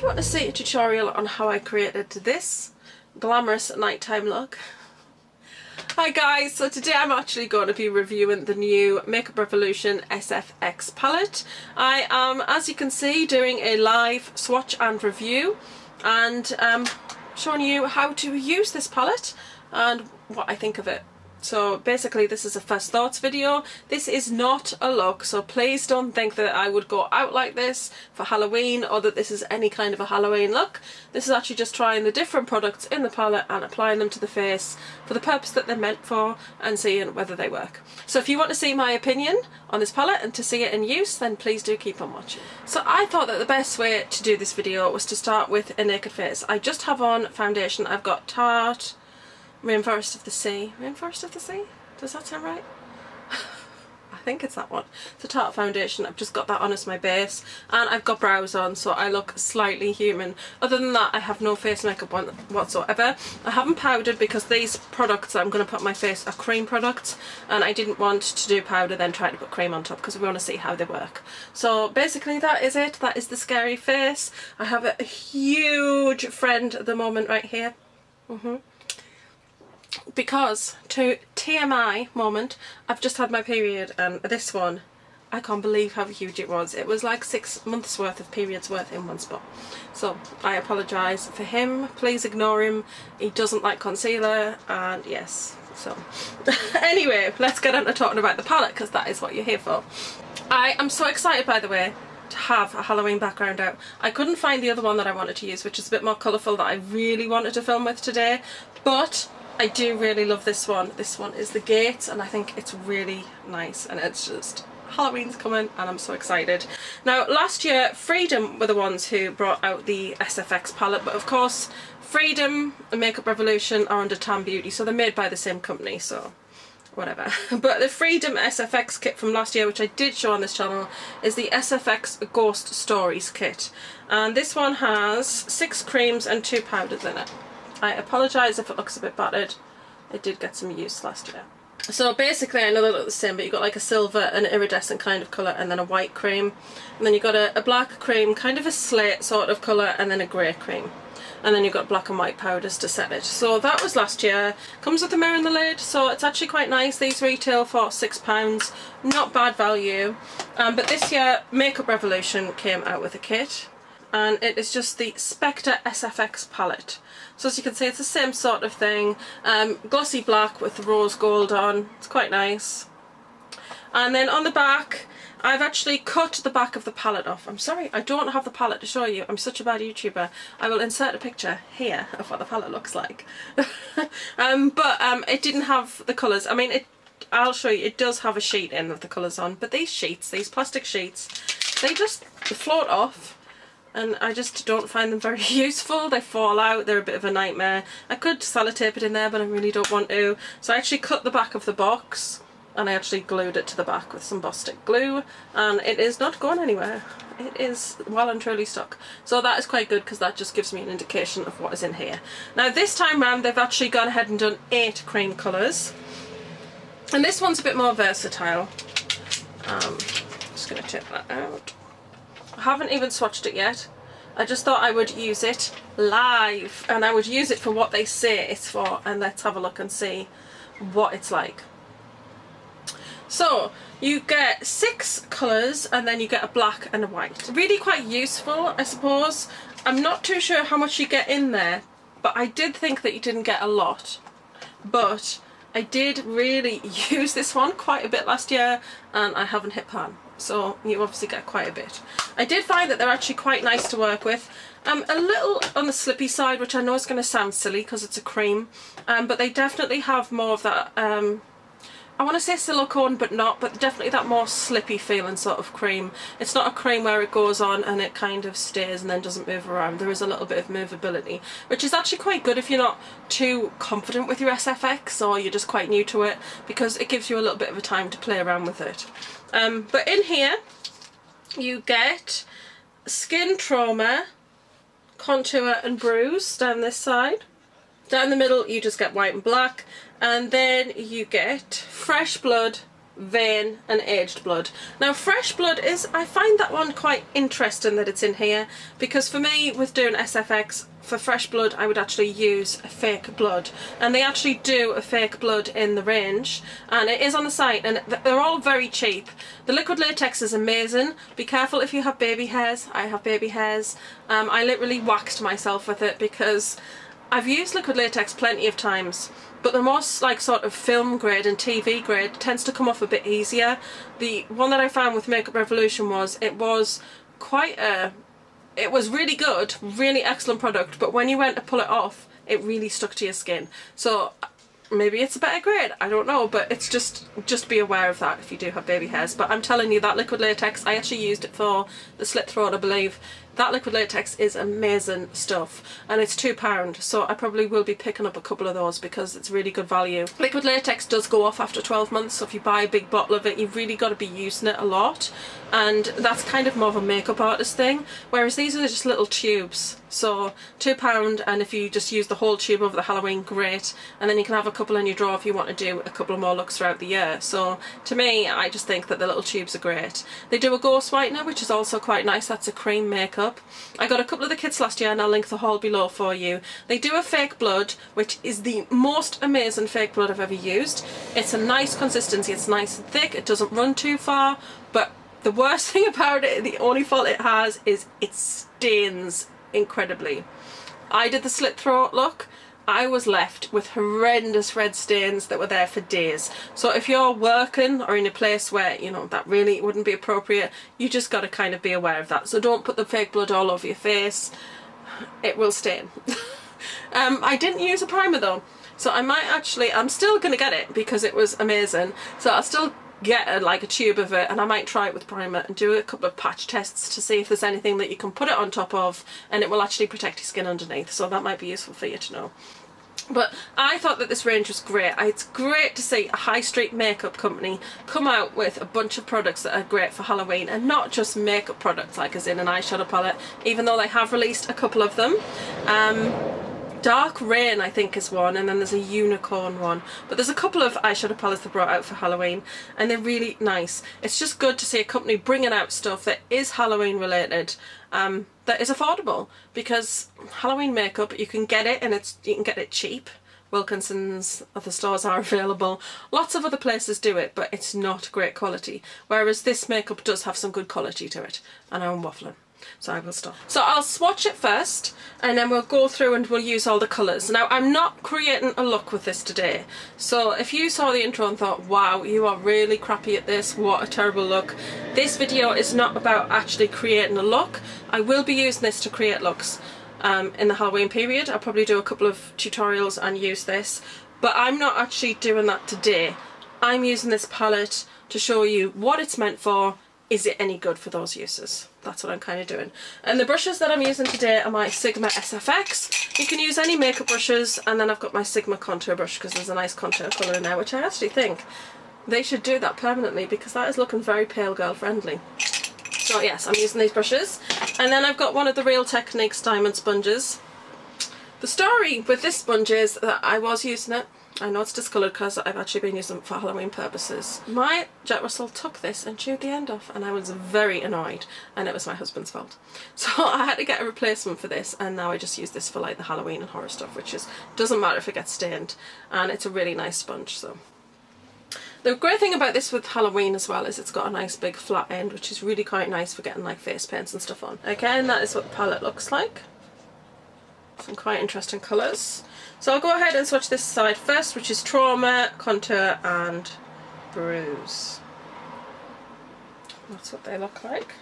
you want to see a tutorial on how I created this glamorous nighttime look. Hi guys, so today I'm actually going to be reviewing the new Makeup Revolution SFX palette. I am, as you can see, doing a live swatch and review and showing you how to use this palette and what I think of it. So basically this is a first thoughts video. This is not a look, so please don't think that I would go out like this for Halloween or that this is any kind of a Halloween look. This is actually just trying the different products in the palette and applying them to the face for the purpose that they're meant for and seeing whether they work. So if you want to see my opinion on this palette and to see it in use, then please do keep on watching. So I thought that the best way to do this video was to start with a naked face. I just have on foundation. I've got Tarte Rainforest of the Sea. Rainforest of the Sea? Does that sound right? I think it's that one. It's a Tarte foundation. I've just got that on as my base and I've got brows on, so I look slightly human. Other than that, I have no face makeup on whatsoever. I haven't powdered because these products that I'm going to put on my face are cream products and I didn't want to do powder then try to put cream on top because we want to see how they work. So basically that is it. That is the scary face. I have a huge friend at the moment right here. Because, to TMI moment, I've just had my period and this one, I can't believe how huge it was. It was like 6 months worth of periods worth in one spot. So I apologise for him, please ignore him. He doesn't like concealer and yes, so. Anyway, let's get on to talking about the palette because that is what you're here for. I am so excited, by the way, to have a Halloween background out. I couldn't find the other one that I wanted to use, which is a bit more colourful, that I really wanted to film with today, but I do really love this one. This one is the Gates and I think it's really nice and it's just, Halloween's coming and I'm so excited. Now last year Freedom were the ones who brought out the SFX palette, but of course Freedom and Makeup Revolution are under Tam Beauty, so they're made by the same company, so whatever. But the Freedom SFX kit from last year, which I did show on this channel, is the SFX Ghost Stories kit, and this one has 6 creams and 2 powders in it. I apologise if it looks a bit battered. It did get some use last year. So basically I know they look the same, but you've got like a silver, an iridescent kind of colour and then a white cream. And then you've got a black cream, kind of a slate sort of colour, and then a grey cream. And then you've got black and white powders to set it. So that was last year. Comes with a mirror in the lid, so it's actually quite nice. These retail for £6. Not bad value. But this year Makeup Revolution came out with a kit. And it is just the Spectre SFX palette. So as you can see, it's the same sort of thing. Glossy black with rose gold on. It's quite nice. And then on the back, I've actually cut the back of the palette off. I'm sorry, I don't have the palette to show you. I'm such a bad YouTuber. I will insert a picture here of what the palette looks like. It didn't have the colours. I mean, I'll show you, it does have a sheet in with the colours on, but these sheets, these plastic sheets, they just float off. And I just don't find them very useful. They fall out, they're a bit of a nightmare. I could sellotape it in there, but I really don't want to. So I actually cut the back of the box and I actually glued it to the back with some Bostik glue, and it is not going anywhere. It is well and truly stuck. So that is quite good because that just gives me an indication of what is in here. Now this time round they've actually gone ahead and done 8 cream colours. And this one's a bit more versatile. Just going to check that out. I haven't even swatched it yet. I just thought I would use it live and I would use it for what they say it's for, and let's have a look and see what it's like. So you get 6 colours and then you get a black and a white. Really quite useful, I suppose. I'm not too sure how much you get in there, but I did think that you didn't get a lot. But I did really use this one quite a bit last year and I haven't hit pan. So you obviously get quite a bit. I did find that they're actually quite nice to work with. A little on the slippy side, which I know is going to sound silly because it's a cream, but they definitely have more of that, I want to say silicone but not, but definitely that more slippy feeling sort of cream. It's not a cream where it goes on and it kind of stays and then doesn't move around. There is a little bit of movability, which is actually quite good if you're not too confident with your SFX or you're just quite new to it, because it gives you a little bit of a time to play around with it. But in here you get Skin Trauma, Contour and Bruise down this side. Down the middle you just get white and black, and then you get Fresh Blood, Vein and Aged Blood. Now Fresh Blood is, I find that one quite interesting that it's in here, because for me with doing SFX, for Fresh Blood I would actually use a fake blood, and they actually do a fake blood in the range, and it is on the site, and they're all very cheap. The liquid latex is amazing. Be careful if you have baby hairs. I have baby hairs. I literally waxed myself with it because I've used liquid latex plenty of times, but the most like sort of film grade and TV grade tends to come off a bit easier. The one that I found with Makeup Revolution was, it was really good, really excellent product, but when you went to pull it off, it really stuck to your skin. So maybe it's a better grade, I don't know, but it's just be aware of that if you do have baby hairs. But I'm telling you, that liquid latex, I actually used it for the slit throat, I believe. That liquid latex is amazing stuff, and it's £2, so I probably will be picking up a couple of those because it's really good value. Liquid latex does go off after 12 months, so if you buy a big bottle of it, you've really got to be using it a lot, and that's kind of more of a makeup artist thing, whereas these are just little tubes. So £2, and if you just use the whole tube over the Halloween, great, and then you can have a couple in your drawer if you want to do a couple more looks throughout the year. So to me, I just think that the little tubes are great. They do a ghost whitener, which is also quite nice. That's a cream makeup. I got a couple of the kits last year, and I'll link the haul below for you. They do a fake blood, which is the most amazing fake blood I've ever used. It's a nice consistency, it's nice and thick, it doesn't run too far, but the worst thing about it, the only fault it has, is it stains incredibly. I did the slit throat look. I was left with horrendous red stains that were there for days. So if you're working or in a place where, you know, that really wouldn't be appropriate, you just got to kind of be aware of that. So don't put the fake blood all over your face. It will stain. I didn't use a primer though. So I might actually, I'm still going to get it because it was amazing. So I'll still get like a tube of it, and I might try it with primer and do a couple of patch tests to see if there's anything that you can put it on top of and it will actually protect your skin underneath. So that might be useful for you to know. But I thought that this range was great. It's great to see a high street makeup company come out with a bunch of products that are great for Halloween, and not just makeup products like as in an eyeshadow palette, even though they have released a couple of them. Dark Rain I think is one, and then there's a unicorn one, but there's a couple of eyeshadow palettes they brought out for Halloween, and they're really nice. It's just good to see a company bringing out stuff that is Halloween related, that is affordable, because Halloween makeup, you can get it, and you can get it cheap. Wilkinson's, other stores are available, lots of other places do it, but it's not great quality, whereas this makeup does have some good quality to it. And I'm waffling, so I will stop. So I'll swatch it first, and then we'll go through and we'll use all the colours. Now I'm not creating a look with this today, so if you saw the intro and thought, wow, you are really crappy at this, what a terrible look, this video is not about actually creating a look. I will be using this to create looks in the Halloween period. I'll probably do a couple of tutorials and use this, but I'm not actually doing that today. I'm using this palette to show you what it's meant for. Is it any good for those uses? That's what I'm kind of doing. And the brushes that I'm using today are my Sigma SFX. You can use any makeup brushes, and then I've got my Sigma contour brush because there's a nice contour colour in there, which I actually think they should do that permanently because that is looking very pale girl friendly. So yes, I'm using these brushes. And then I've got one of the Real Techniques diamond sponges. The story with this sponge is that I was using it. I know it's discoloured because I've actually been using it for Halloween purposes. My Jack Russell took this and chewed the end off, and I was very annoyed, and it was my husband's fault. So I had to get a replacement for this, and now I just use this for like the Halloween and horror stuff, which doesn't matter if it gets stained, and it's a really nice sponge. So the great thing about this with Halloween as well is it's got a nice big flat end, which is really quite nice for getting like face paints and stuff on. Again, that is what the palette looks like. Some quite interesting colours. So I'll go ahead and swatch this side first, which is Trauma, Contour and Bruise. That's what they look like.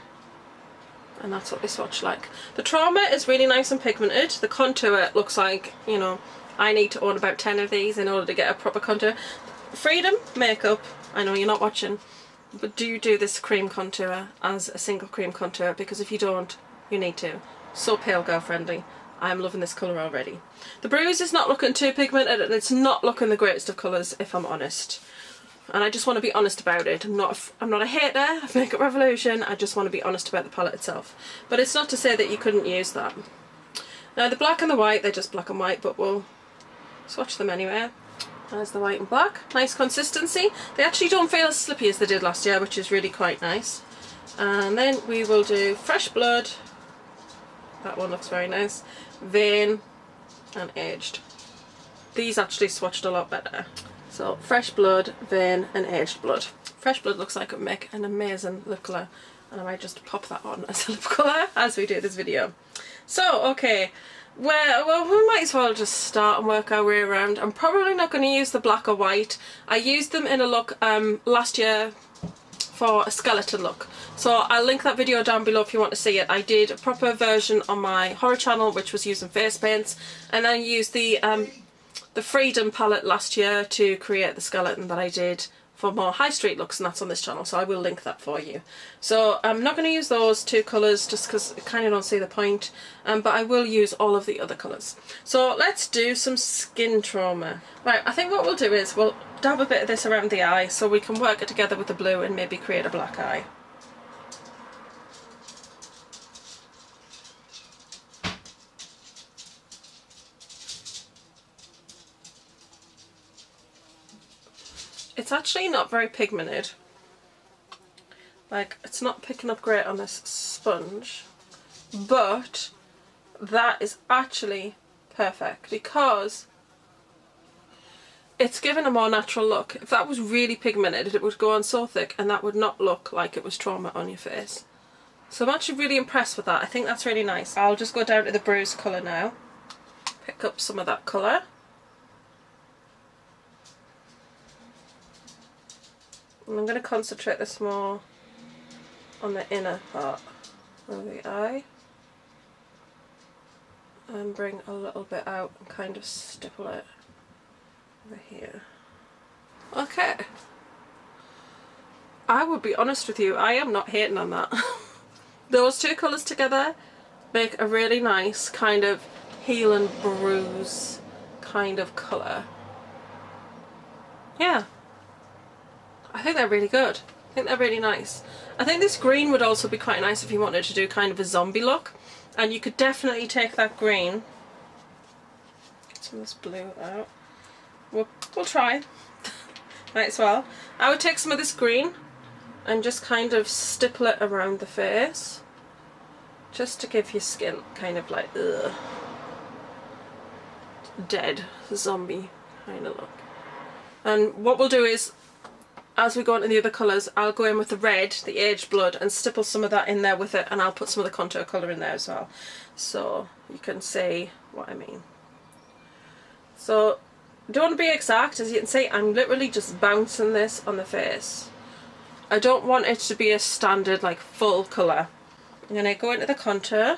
And that's what they swatch like. The Trauma is really nice and pigmented. The Contour looks like, you know, I need to own about 10 of these in order to get a proper contour. Freedom Makeup, I know you're not watching, but do this cream contour as a single cream contour, because if you don't, you need to. So pale girl friendly. I'm loving this colour already. The Bruise is not looking too pigmented, and it's not looking the greatest of colours, if I'm honest. And I just want to be honest about it. I'm not a hater of Makeup Revolution, I just want to be honest about the palette itself. But it's not to say that you couldn't use that. Now the black and the white, they're just black and white, but we'll swatch them anyway. There's the white and black. Nice consistency. They actually don't feel as slippy as they did last year, which is really quite nice. And then we will do Fresh Blood. That one looks very nice. Vein and Aged. These actually swatched a lot better. So Fresh Blood, Vein and Aged Blood. Fresh Blood looks like it would make an amazing lip colour, and I might just pop that on as a lip colour as we do this video. So, okay. Well, we might as well just start and work our way around. I'm probably not going to use the black or white. I used them in a look last year for a skeleton look. So I'll link that video down below if you want to see it. I did a proper version on my horror channel, which was using face paints, and I used the Freedom palette last year to create the skeleton that I did for more high street looks, and that's on this channel, so I will link that for you. So I'm not going to use those two colours just because I kind of don't see the point, but I will use all of the other colours. So let's do some skin trauma. Right, I think what we'll do is we'll dab a bit of this around the eye so we can work it together with the blue and maybe create a black eye. It's actually not very pigmented. Like, it's not picking up great on this sponge, but that is actually perfect because it's given a more natural look. If that was really pigmented, it would go on so thick and that would not look like it was trauma on your face. So I'm actually really impressed with that. I think that's really nice. I'll just go down to the bruise colour now. Pick up some of that colour. And I'm going to concentrate this more on the inner part of the eye and bring a little bit out and kind of stipple it over here. Okay. I would be honest with you, I am not hating on that. Those two colours together make a really nice kind of heel and bruise kind of colour. Yeah. I think they're really good. I think they're really nice. I think this green would also be quite nice if you wanted to do kind of a zombie look. And you could definitely take that green. Get some of this blue out. We'll try. Might as well. I would take some of this green and just kind of stipple it around the face. Just to give your skin kind of like, ugh, dead zombie kind of look. And what we'll do is, as we go into the other colours, I'll go in with the red, the Aged Blood, and stipple some of that in there with it, and I'll put some of the contour colour in there as well, so you can see what I mean. So, don't want to be exact. As you can see, I'm literally just bouncing this on the face. I don't want it to be a standard, like, full colour. I'm going to go into the contour,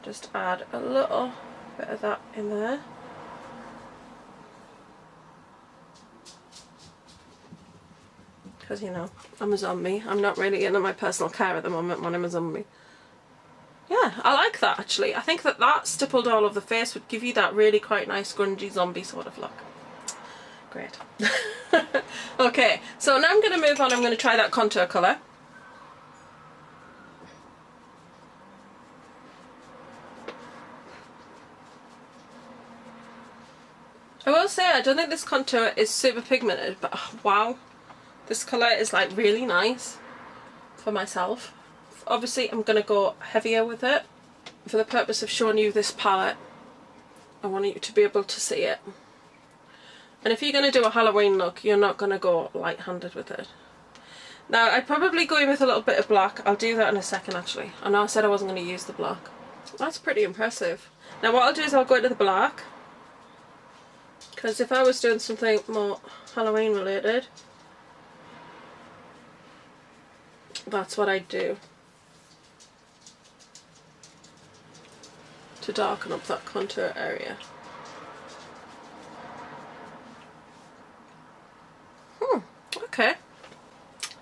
just add a little bit of that in there. Because, you know, I'm a zombie. I'm not really into my personal care at the moment when I'm a zombie. Yeah, I like that actually. I think that that stippled all of the face would give you that really quite nice grungy zombie sort of look. Great. Okay, so now I'm going to move on. I'm going to try that contour colour. I will say I don't think this contour is super pigmented, but oh, wow. This colour is like really nice for myself. Obviously I'm going to go heavier with it. For the purpose of showing you this palette, I want you to be able to see it. And if you're going to do a Halloween look, you're not going to go light-handed with it. Now I'd probably go in with a little bit of black. I'll do that in a second actually. I know I said I wasn't going to use the black. That's pretty impressive. Now what I'll do is I'll go into the black. Because if I was doing something more Halloween related, that's what I'd do to darken up that contour area. Okay.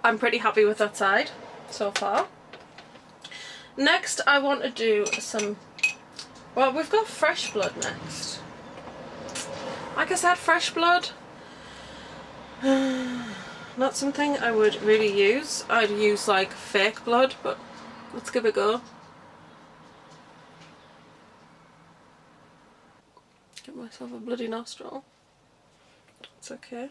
I'm pretty happy with that side so far. Next I want to do some, well, we've got Fresh Blood next. Like I said, Fresh Blood, not something I would really use. I'd use like fake blood, but let's give it a go. Get myself a bloody nostril. That's okay.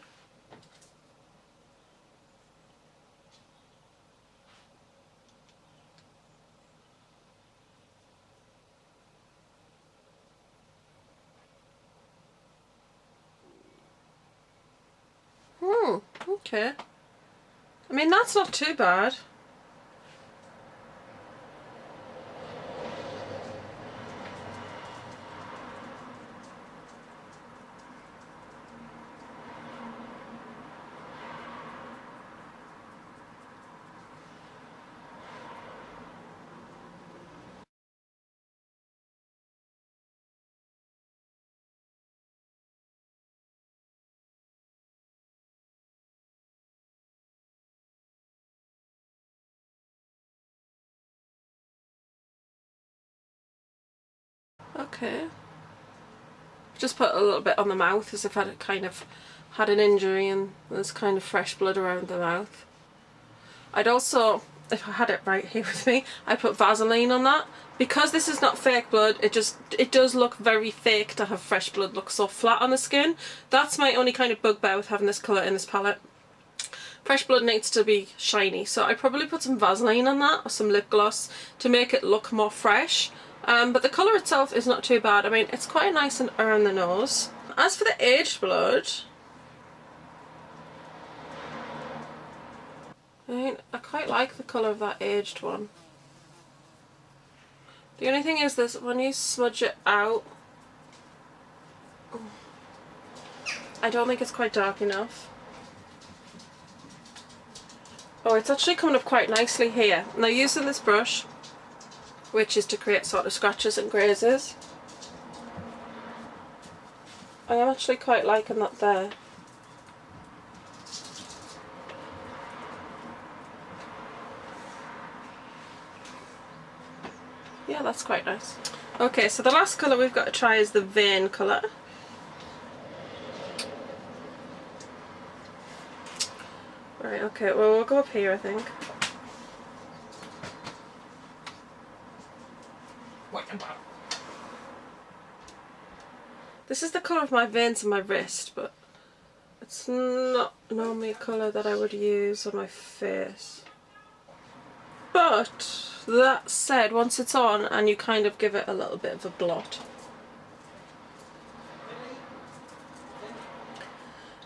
Okay. I mean, that's not too bad. Okay. Just put a little bit on the mouth as if I'd kind of had an injury and there's kind of fresh blood around the mouth. I'd also, if I had it right here with me, I'd put Vaseline on that. Because this is not fake blood, it does look very fake to have fresh blood look so flat on the skin. That's my only kind of bugbear with having this colour in this palette. Fresh blood needs to be shiny, so I'd probably put some Vaseline on that or some lip gloss to make it look more fresh. But the colour itself is not too bad. I mean, it's quite nice and around the nose. As for the aged blood, I mean, I quite like the colour of that aged one. The only thing is this, when you smudge it out, I don't think it's quite dark enough. Oh, it's actually coming up quite nicely here. Now, using this brush, which is to create sort of scratches and grazes, I am actually quite liking that there. Yeah, that's quite nice. Okay, so the last colour we've got to try is the vein colour. Right, okay, well, we'll go up here, I think. This is the colour of my veins on my wrist, but it's not normally a colour that I would use on my face. But that said, once it's on and you kind of give it a little bit of a blot.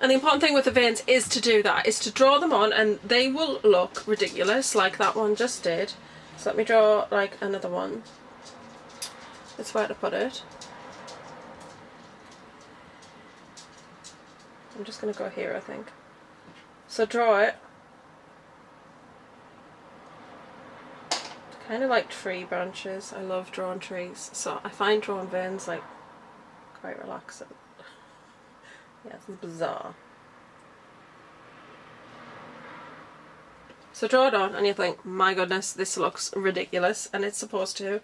And the important thing with the veins is to do that, is to draw them on, and they will look ridiculous like that one just did. So let me draw like another one. That's where to put it. I'm just going to go here, I think. So draw it. Kind of like tree branches. I love drawing trees. So I find drawing veins like quite relaxing. Yeah, it's bizarre. So draw it on and you think, my goodness, this looks ridiculous, and it's supposed to,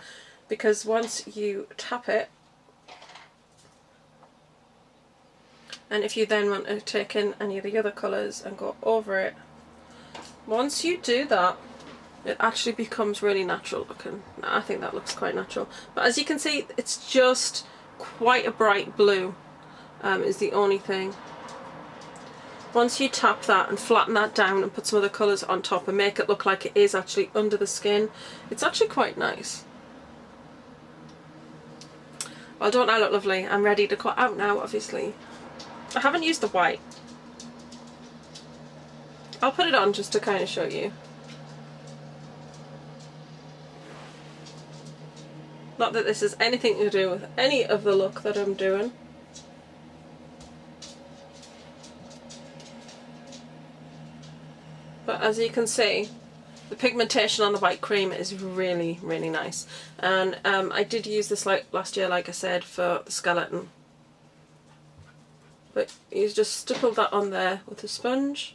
because once you tap it, and if you then want to take in any of the other colours and go over it, once you do that, it actually becomes really natural looking. I think that looks quite natural. But as you can see, it's just quite a bright blue, is the only thing. Once you tap that and flatten that down and put some other colours on top and make it look like it is actually under the skin, it's actually quite nice. Well, don't I look lovely? I'm ready to cut out now, obviously. I haven't used the white. I'll put it on just to kind of show you. Not that this has anything to do with any of the look that I'm doing. But as you can see, the pigmentation on the white cream is really, really nice. And I did use this like last year, like I said, for the skeleton. But you just stipple that on there with a sponge.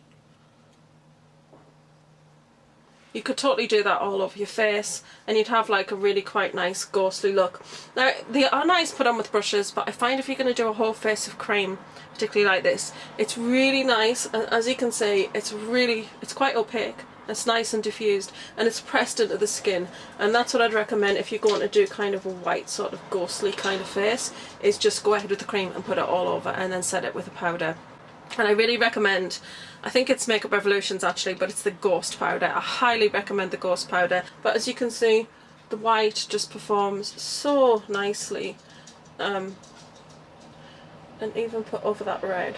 You could totally do that all over your face and you'd have like a really quite nice ghostly look. Now, they are nice put on with brushes, but I find if you're going to do a whole face of cream, particularly like this, it's really nice, and as you can see, it's quite opaque. It's nice and diffused, and it's pressed into the skin, and that's what I'd recommend if you're going to do kind of a white sort of ghostly kind of face, is just go ahead with the cream and put it all over and then set it with a powder. And I really recommend, I think it's Makeup Revolutions actually, but it's the Ghost powder. I highly recommend the Ghost powder. But as you can see, the white just performs so nicely. And even put over that red.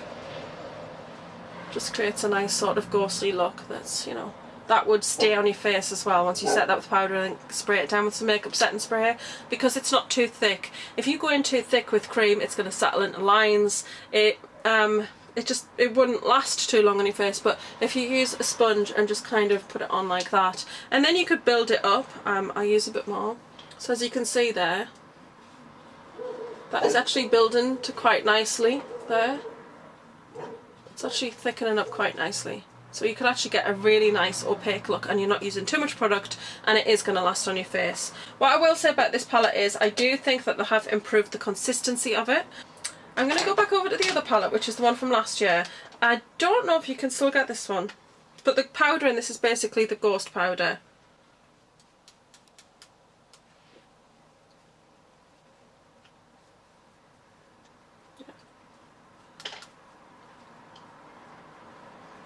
Just creates a nice sort of ghostly look that's, you know, that would stay on your face as well once you set that with powder and then spray it down with some makeup setting spray, because it's not too thick. If you go in too thick with cream, it's going to settle into lines. It wouldn't last too long on your face. But if you use a sponge and just kind of put it on like that, and then you could build it up. I use a bit more. So as you can see there, that is actually building to quite nicely there. It's actually thickening up quite nicely. So you could actually get a really nice opaque look, and you're not using too much product, and it is going to last on your face. What I will say about this palette is I do think that they have improved the consistency of it. I'm going to go back over to the other palette, which is the one from last year. I don't know if you can still get this one, but the powder in this is basically the Ghost powder.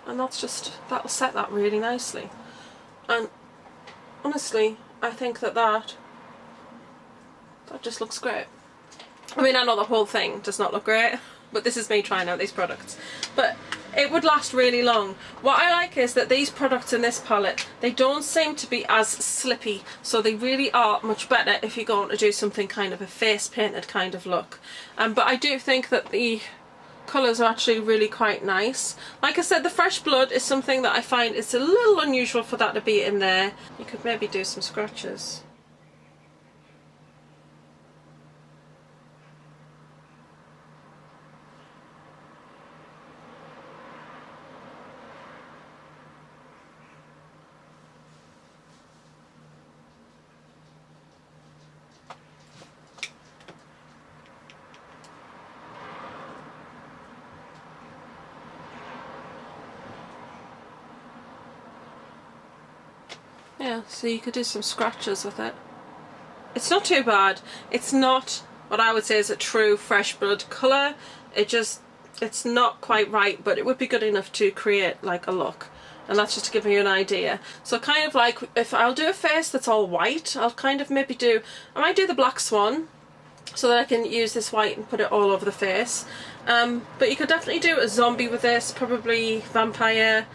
And that's just, that'll set that really nicely. And honestly, I think that just looks great. I mean, I know the whole thing does not look great, but this is me trying out these products. But it would last really long. What I like is that these products in this palette, they don't seem to be as slippy, so they really are much better if you're going to do something kind of a face painted kind of look. But I do think that the colours are actually really quite nice. Like I said, the Fresh Blood is something that I find it's a little unusual for that to be in there. You could maybe do some scratches. Yeah, so you could do some scratches with it. It's not too bad. It's not what I would say is a true Fresh Blood colour. It's not quite right, but it would be good enough to create like a look. And that's just to give you an idea. So kind of like, if I'll do a face that's all white, I'll kind of maybe do, I might do the Black Swan, so that I can use this white and put it all over the face. But you could definitely do a zombie with this, probably vampire.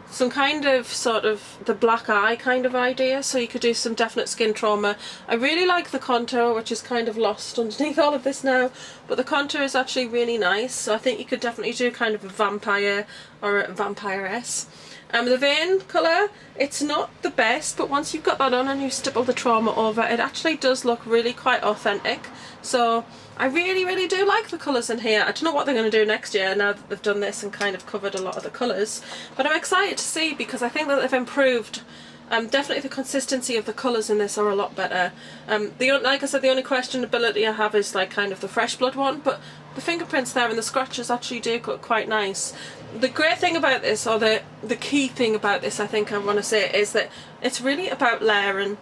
Some kind of sort of the black eye kind of idea, so you could do some definite skin trauma. I really like the contour, which is kind of lost underneath all of this now, but the contour is actually really nice, so I think you could definitely do kind of a vampire or a vampiress. The vein colour, it's not the best, but once you've got that on and you stipple the trauma over, it actually does look really quite authentic. So I really do like the colours in here. I don't know what they're going to do next year now that they've done this and kind of covered a lot of the colours, but I'm excited to see, because I think that they've improved. Definitely the consistency of the colours in this are a lot better. Like I said, the only questionability I have is like kind of the Fresh Blood one, but the fingerprints there and the scratches actually do look quite nice. The great thing about this, or the key thing about this, I think I want to say, is that it's really about layering.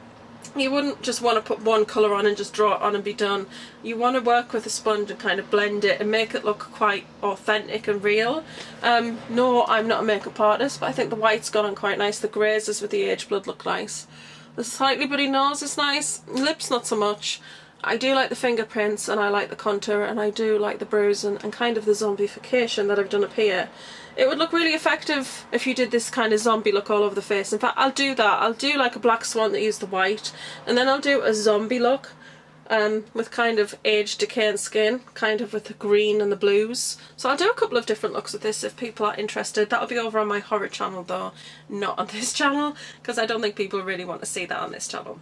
You wouldn't just want to put one colour on and just draw it on and be done. You want to work with a sponge and kind of blend it and make it look quite authentic and real. No, I'm not a makeup artist, but I think the white's gone on quite nice. The grazes with the Age Blood look nice. The slightly bloody nose is nice. Lips not so much. I do like the fingerprints, and I like the contour, and I do like the bruise and kind of the zombification that I've done up here. It would look really effective if you did this kind of zombie look all over the face. In fact, I'll do that. I'll do like a Black Swan that used the white, and then I'll do a zombie look with kind of aged decaying skin, kind of with the green and the blues. So I'll do a couple of different looks with this if people are interested. That'll be over on my horror channel though, not on this channel, because I don't think people really want to see that on this channel.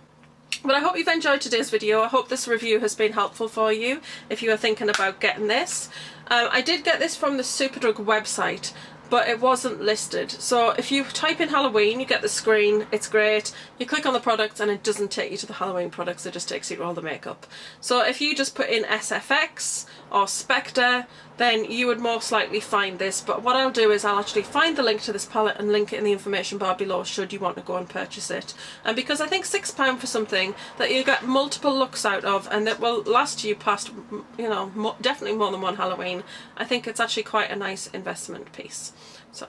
But I hope you've enjoyed today's video. I hope this review has been helpful for you if you are thinking about getting this. I did get this from the Superdrug website, but it wasn't listed. So if you type in Halloween, you get the screen, it's great. You click on the products and it doesn't take you to the Halloween products, it just takes you to all the makeup. So if you just put in SFX or Spectre, then you would most likely find this. But what I'll do is I'll actually find the link to this palette and link it in the information bar below should you want to go and purchase it. And because I think £6 for something that you get multiple looks out of and that will last you past, you know, definitely more than one Halloween, I think it's actually quite a nice investment piece. So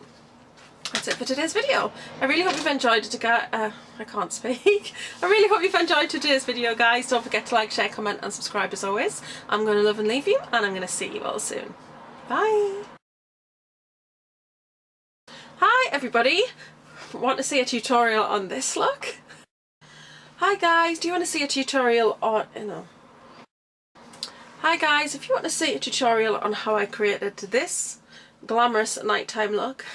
that's it for today's video. I really hope you've enjoyed it. I can't speak. I really hope you've enjoyed today's video, guys. Don't forget to like, share, comment and subscribe as always. I'm going to love and leave you, and I'm going to see you all soon. Bye. Hi everybody. Want to see a tutorial on this look? Hi guys, do you want to see a tutorial on, Hi guys, if you want to see a tutorial on how I created this glamorous nighttime look,